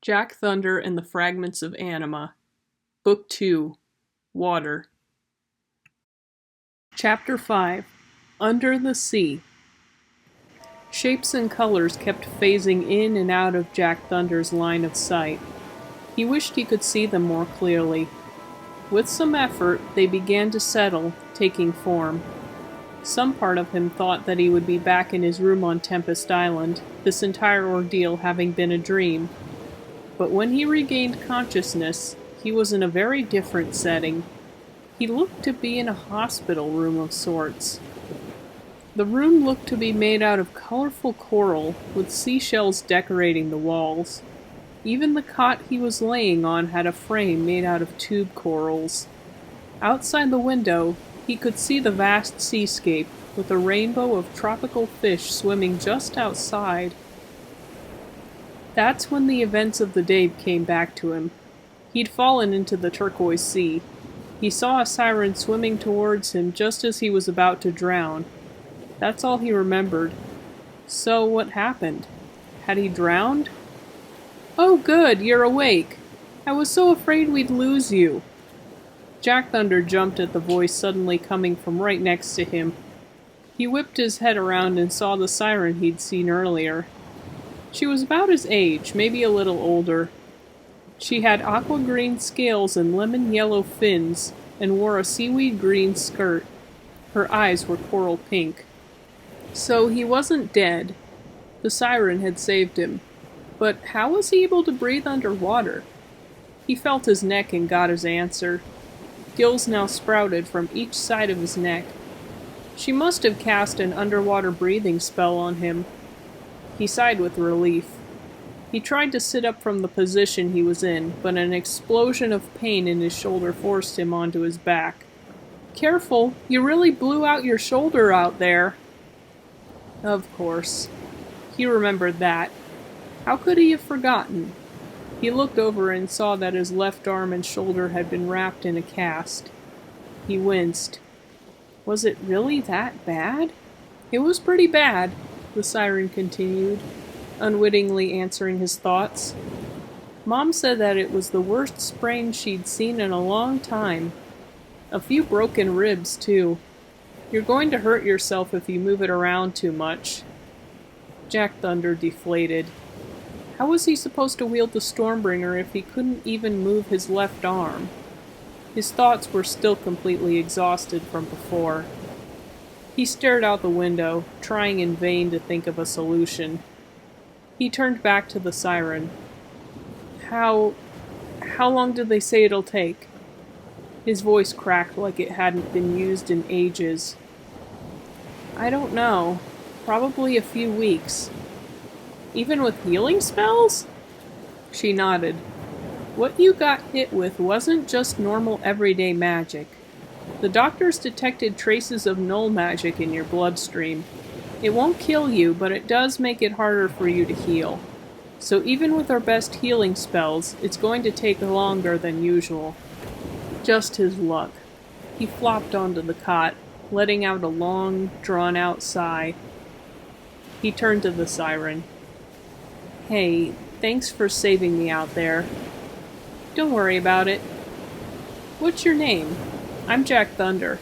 Jack Thunder and the Fragments of Anima, Book 2, Water. Chapter 5, Under the Sea. Shapes and colors kept phasing in and out of Jack Thunder's line of sight. He wished he could see them more clearly. With some effort, they began to settle, taking form. Some part of him thought that he would be back in his room on Tempest Island, this entire ordeal having been a dream. But when he regained consciousness, he was in a very different setting. He looked to be in a hospital room of sorts. The room looked to be made out of colorful coral, with seashells decorating the walls. Even the cot he was laying on had a frame made out of tube corals. Outside the window, he could see the vast seascape, with a rainbow of tropical fish swimming just outside. That's when the events of the day came back to him. He'd fallen into the turquoise sea. He saw a siren swimming towards him just as he was about to drown. That's all he remembered. So what happened? Had he drowned? "Oh good, you're awake. I was so afraid we'd lose you." Jack Thunder jumped at the voice suddenly coming from right next to him. He whipped his head around and saw the siren he'd seen earlier. She was about his age, maybe a little older. She had aqua green scales and lemon yellow fins, and wore a seaweed green skirt. Her eyes were coral pink. So he wasn't dead. The siren had saved him. But how was he able to breathe underwater? He felt his neck and got his answer. Gills now sprouted from each side of his neck. She must have cast an underwater breathing spell on him. He sighed with relief. He tried to sit up from the position he was in, but an explosion of pain in his shoulder forced him onto his back. "Careful, you really blew out your shoulder out there." Of course. He remembered that. How could he have forgotten? He looked over and saw that his left arm and shoulder had been wrapped in a cast. He winced. Was it really that bad? "It was pretty bad," the siren continued, unwittingly answering his thoughts. "Mom said that it was the worst sprain she'd seen in a long time. A few broken ribs, too. You're going to hurt yourself if you move it around too much." Jack Thunder deflated. How was he supposed to wield the Stormbringer if he couldn't even move his left arm? His thoughts were still completely exhausted from before. He stared out the window, trying in vain to think of a solution. He turned back to the siren. How long did they say it'll take?" His voice cracked like it hadn't been used in ages. "I don't know. Probably a few weeks." "Even with healing spells?" She nodded. "What you got hit with wasn't just normal everyday magic. The doctors detected traces of null magic in your bloodstream. It won't kill you, but it does make it harder for you to heal. So even with our best healing spells, it's going to take longer than usual." Just his luck. He flopped onto the cot, letting out a long, drawn-out sigh. He turned to the siren. "Hey, thanks for saving me out there." "Don't worry about it." "What's your name?" "I'm Jack Thunder."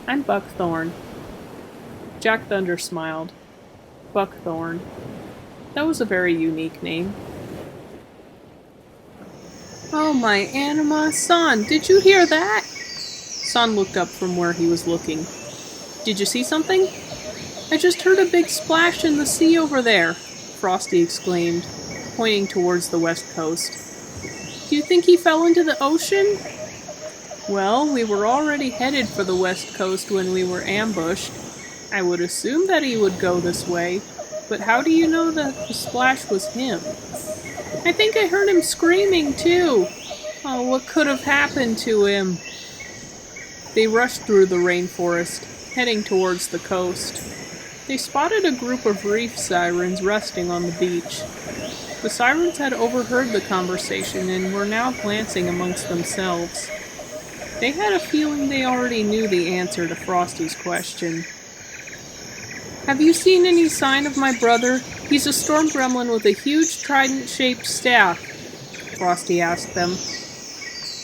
"I'm Buckthorn." Jack Thunder smiled. Buckthorn. That was a very unique name. "Oh my Anima, Son, did you hear that?" Son looked up from where he was looking. "Did you see something?" "I just heard a big splash in the sea over there," Frosty exclaimed, pointing towards the west coast. "Do you think he fell into the ocean?" "Well, we were already headed for the west coast when we were ambushed. I would assume that he would go this way, but how do you know that the splash was him?" "I think I heard him screaming, too. Oh, what could have happened to him?" They rushed through the rainforest, heading towards the coast. They spotted a group of reef sirens resting on the beach. The sirens had overheard the conversation and were now glancing amongst themselves. They had a feeling they already knew the answer to Frosty's question. "Have you seen any sign of my brother?" He's a storm gremlin with a huge trident-shaped staff, Frosty asked them.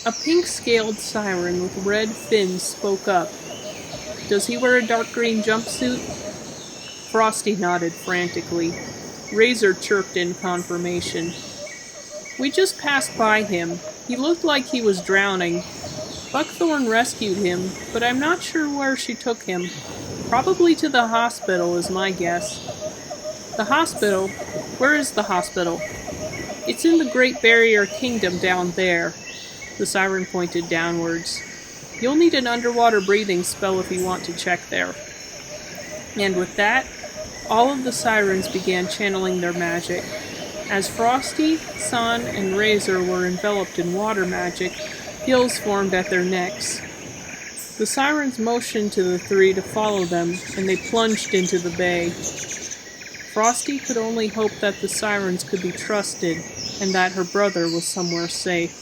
A pink-scaled siren with red fins spoke up. Does he wear a dark green jumpsuit? Frosty nodded frantically. Razor chirped in confirmation. We just passed by him. He looked like he was drowning. Buckthorn rescued him, but I'm not sure where she took him. Probably to the hospital is my guess. The hospital? Where is the hospital? It's in the Great Barrier Kingdom down there. The siren pointed downwards. You'll need an underwater breathing spell if you want to check there. And with that, all of the sirens began channeling their magic. As Frosty, Sun, and Razor were enveloped in water magic, gills formed at their necks. The sirens motioned to the three to follow them, and they plunged into the bay. Frosty could only hope that the sirens could be trusted, and that her brother was somewhere safe.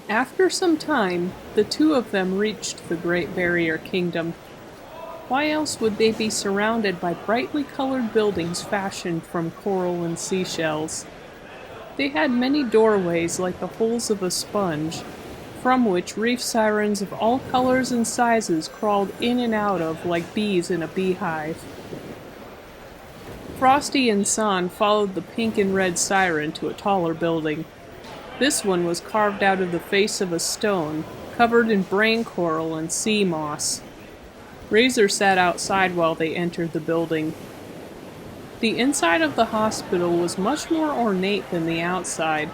After some time, the two of them reached the Great Barrier Kingdom. Why else would they be surrounded by brightly colored buildings fashioned from coral and seashells? They had many doorways like the holes of a sponge, from which reef sirens of all colors and sizes crawled in and out of like bees in a beehive. Frosty and San followed the pink and red siren to a taller building. This one was carved out of the face of a stone, covered in brain coral and sea moss. Razor sat outside while they entered the building. The inside of the hospital was much more ornate than the outside.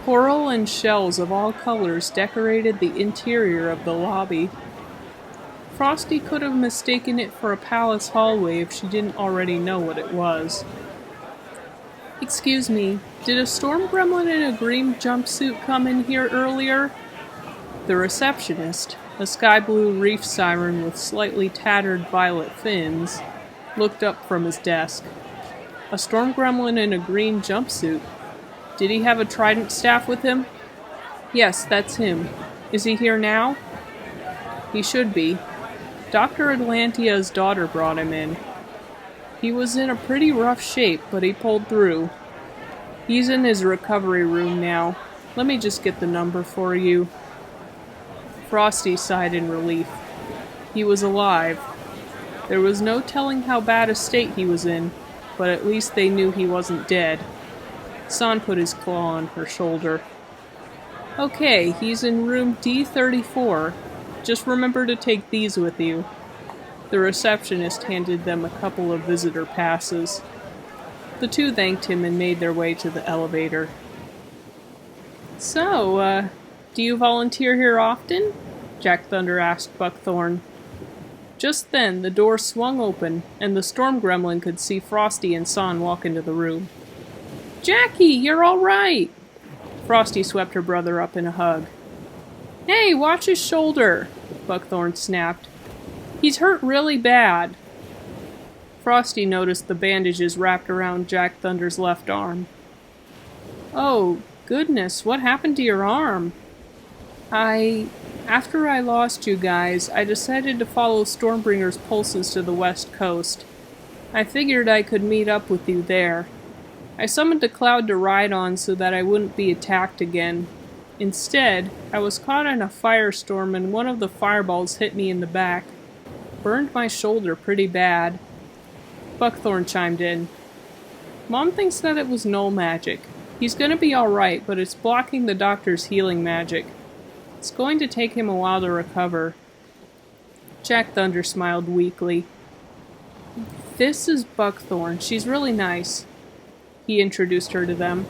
Coral and shells of all colors decorated the interior of the lobby. Frosty could have mistaken it for a palace hallway if she didn't already know what it was. Excuse me, did a storm gremlin in a green jumpsuit come in here earlier? The receptionist, a sky blue reef siren with slightly tattered violet fins, looked up from his desk. A storm gremlin in a green jumpsuit? Did he have a trident staff with him? Yes, that's him. Is he here now? He should be. Dr. Atlantea's daughter brought him in. He was in a pretty rough shape, but he pulled through. He's in his recovery room now. Let me just get the number for you. Frosty sighed in relief. He was alive. There was no telling how bad a state he was in, but at least they knew he wasn't dead. San put his claw on her shoulder. Okay, he's in room D34. Just remember to take these with you. The receptionist handed them a couple of visitor passes. The two thanked him and made their way to the elevator. So, do you volunteer here often? Jack Thunder asked Buckthorn. Just then, the door swung open, and the storm gremlin could see Frosty and San walk into the room. Jackie, you're all right! Frosty swept her brother up in a hug. Hey, watch his shoulder! Buckthorn snapped. He's hurt really bad. Frosty noticed the bandages wrapped around Jack Thunder's left arm. Oh, goodness, what happened to your arm? After I lost you guys, I decided to follow Stormbringer's pulses to the west coast. I figured I could meet up with you there. I summoned a cloud to ride on so that I wouldn't be attacked again. Instead, I was caught in a firestorm and one of the fireballs hit me in the back. Burned my shoulder pretty bad. Buckthorn chimed in. Mom thinks that it was null magic. He's gonna be alright, but it's blocking the doctor's healing magic. It's going to take him a while to recover. Jack Thunder smiled weakly. This is Buckthorn. She's really nice. He introduced her to them.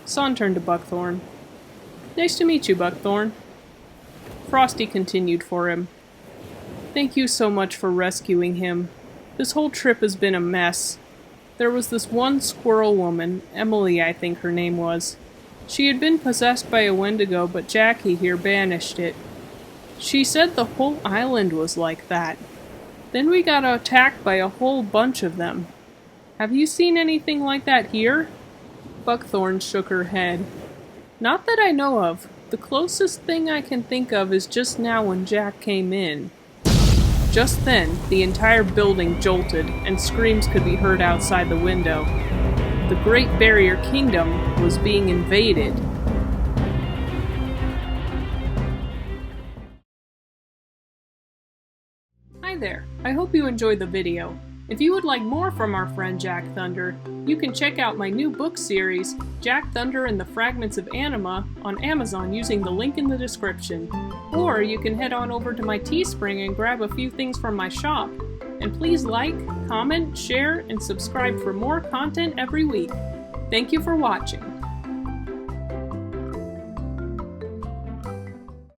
San turned to Buckthorn. Nice to meet you, Buckthorn. Frosty continued for him. Thank you so much for rescuing him. This whole trip has been a mess. There was this one squirrel woman, Emily I think her name was. She had been possessed by a Wendigo, but Jackie here banished it. She said the whole island was like that. Then we got attacked by a whole bunch of them. Have you seen anything like that here? Buckthorn shook her head. Not that I know of. The closest thing I can think of is just now when Jack came in. Just then, the entire building jolted, and screams could be heard outside the window. The Great Barrier Kingdom was being invaded. Hi there, I hope you enjoyed the video. If you would like more from our friend Jack Thunder, you can check out my new book series, Jack Thunder and the Fragments of Anima, on Amazon using the link in the description. Or you can head on over to my Teespring and grab a few things from my shop. And please like, comment, share, and subscribe for more content every week. Thank you for watching.